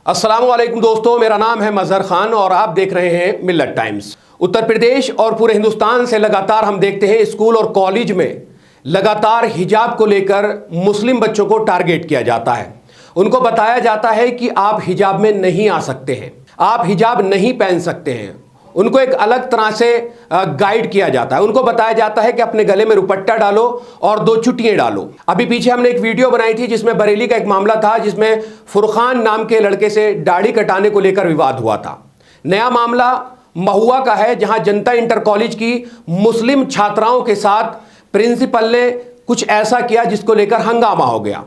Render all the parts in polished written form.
अस्सलामुअलैकुम दोस्तों, मेरा नाम है मजहर खान और आप देख रहे हैं मिल्लत टाइम्स। उत्तर प्रदेश और पूरे हिंदुस्तान से लगातार हम देखते हैं स्कूल और कॉलेज में लगातार हिजाब को लेकर मुस्लिम बच्चों को टारगेट किया जाता है। उनको बताया जाता है कि आप हिजाब में नहीं आ सकते हैं, आप हिजाब नहीं पहन सकते हैं। उनको एक अलग तरह से गाइड किया जाता है। उनको बताया जाता है कि अपने गले में दुपट्टा डालो और 2 चुटियां डालो। अभी पीछे हमने एक वीडियो बनाई थी जिसमें बरेली का एक मामला था, जिसमें फुरखान नाम के लड़के से दाढ़ी कटाने को लेकर विवाद हुआ था। नया मामला महुआ का है, जहां जनता इंटर कॉलेज की मुस्लिम छात्राओं के साथ प्रिंसिपल ने कुछ ऐसा किया जिसको लेकर हंगामा हो गया।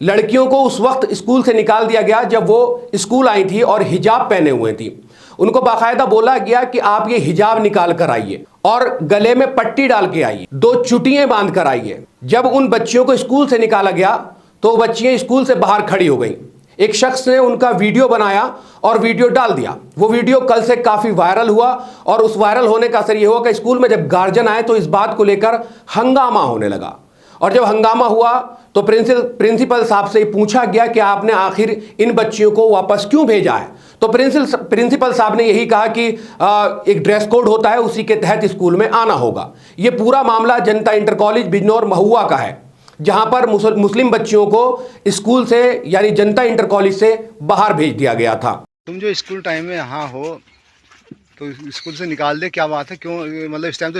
लड़कियों को उस वक्त स्कूल से निकाल दिया गया जब वो स्कूल आई थी और हिजाब पहने हुए थी। उनको बाकायदा बोला गया कि आप ये हिजाब निकाल कर आइए और गले में पट्टी डाल के आइए, 2 चुटियां बांध कर आइए। जब उन बच्चियों को स्कूल से निकाला गया तो बच्चियां स्कूल से बाहर खड़ी हो गई। एक शख्स ने उनका वीडियो बनाया और वीडियो डाल दिया। वो वीडियो कल से काफी वायरल हुआ और उस वायरल होने का असर यह हुआ कि स्कूल में जब गार्जियन आए तो इस बात को लेकर हंगामा होने लगा। और जब हंगामा हुआ तो प्रिंसिपल साहब से पूछा गया कि आपने आखिर इन बच्चियों को वापस क्यों भेजा है। तो प्रिंसिपल साहब ने यही कहा कि एक ड्रेस कोड होता है, उसी के तहत स्कूल में आना होगा। ये पूरा मामला जनता इंटर कॉलेज बिजनौर महुआ का है, जहां पर मुस्लिम बच्चियों को स्कूल से यानी जनता इंटर कॉलेज से बाहर भेज दिया गया था। तुम जो स्कूल टाइम में यहाँ हो तो स्कूल से निकाल दे, क्या बात है? क्यों, मतलब इस टाइम तो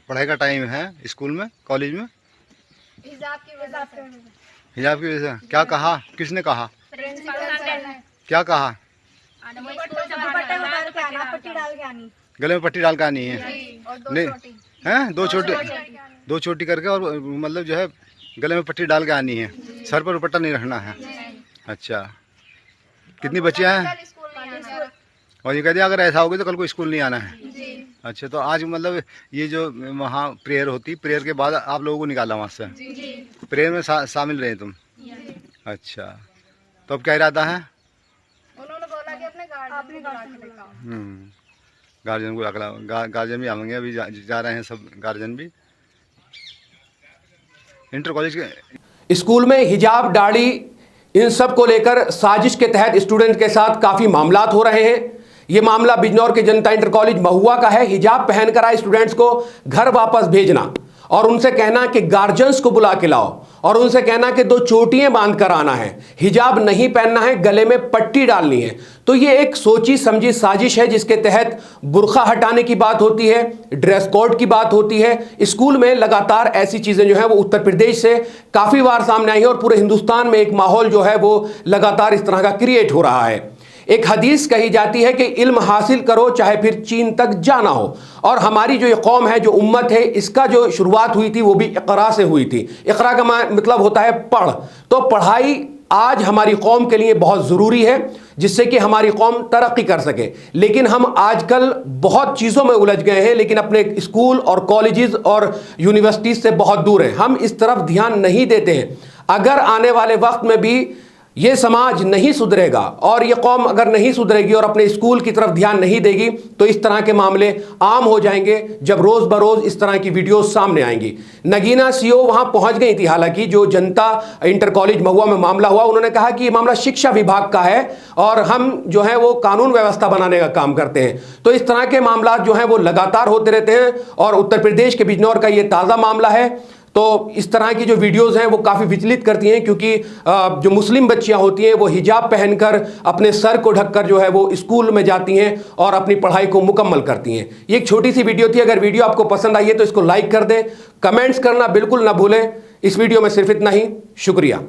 पढ़ाई का टाइम है स्कूल में, कॉलेज में। हिजाब की वजह से क्या कहा? किसने कहा? क्या कहा? गले में पट्टी डाल के आनी है। नहीं है, 2 चोटी करके और मतलब जो है गले में पट्टी डाल के आनी है, सर पर दुपट्टा नहीं रखना है। अच्छा, कितनी बच्चियां हैं? और ये कहते हैं अगर ऐसा होगा तो कल को स्कूल नहीं आना है। अच्छा, तो आज मतलब ये जो वहाँ प्रेयर होती, प्रेयर के बाद आप लोगों को निकाला वहाँ से? प्रेयर में शामिल रहे तुम? अच्छा, तो अब क्या इरादा है? उन्होंने बोला कि अपने गार्जियन को अगला गार्जियन भी आएंगे, अभी जा रहे हैं सब गार्जियन भी इंटर कॉलेज के। स्कूल में हिजाब, दाढ़ी, इन सब को लेकर साजिश के तहत स्टूडेंट के साथ काफ़ी मामलात हो रहे हैं। ये मामला बिजनौर के जनता इंटर कॉलेज महुआ का है। हिजाब पहनकर आए स्टूडेंट्स को घर वापस भेजना और उनसे कहना कि गार्जियंस को बुला के लाओ और उनसे कहना कि 2 चोटियां बांध कर आना है, हिजाब नहीं पहनना है, गले में पट्टी डालनी है। तो ये एक सोची समझी साजिश है जिसके तहत बुर्का हटाने की बात होती है, ड्रेस कोड की बात होती है। स्कूल में लगातार ऐसी चीज़ें जो है वो उत्तर प्रदेश से काफ़ी बार सामने आई है और पूरे हिंदुस्तान में एक माहौल जो है वो लगातार इस तरह का क्रिएट हो रहा है। एक हदीस कही जाती है कि इल्म हासिल करो चाहे फिर चीन तक जाना हो। और हमारी जो ये कौम है, जो उम्मत है, इसका जो शुरुआत हुई थी वो भी इक़रा से हुई थी। इक़रा का मतलब होता है पढ़। तो पढ़ाई आज हमारी कौम के लिए बहुत ज़रूरी है जिससे कि हमारी कौम तरक्की कर सके। लेकिन हम आजकल बहुत चीज़ों में उलझ गए हैं, लेकिन अपने स्कूल और कॉलेजेस और यूनिवर्सिटीज़ से बहुत दूर हैं। हम इस तरफ ध्यान नहीं देते हैं। अगर आने वाले वक्त में भी ये समाज नहीं सुधरेगा और ये कौम अगर नहीं सुधरेगी और अपने स्कूल की तरफ ध्यान नहीं देगी तो इस तरह के मामले आम हो जाएंगे जब रोज़ बरोज़ इस तरह की वीडियोस सामने आएंगी। नगीना सीओ वहां पहुंच गई थी, हालांकि जो जनता इंटर कॉलेज महुआ में मामला हुआ, उन्होंने कहा कि ये मामला शिक्षा विभाग का है और हम जो है वो कानून व्यवस्था बनाने का काम करते हैं। तो इस तरह के मामला जो हैं वो लगातार होते रहते हैं और उत्तर प्रदेश के बिजनौर का ये ताज़ा मामला है। तो इस तरह की जो वीडियोस हैं वो काफ़ी विचलित करती हैं, क्योंकि जो मुस्लिम बच्चियां होती हैं वो हिजाब पहनकर अपने सर को ढककर जो है वो स्कूल में जाती हैं और अपनी पढ़ाई को मुकम्मल करती हैं। ये एक छोटी सी वीडियो थी। अगर वीडियो आपको पसंद आई है तो इसको लाइक कर दें, कमेंट्स करना बिल्कुल ना भूलें। इस वीडियो में सिर्फ इतना ही। शुक्रिया।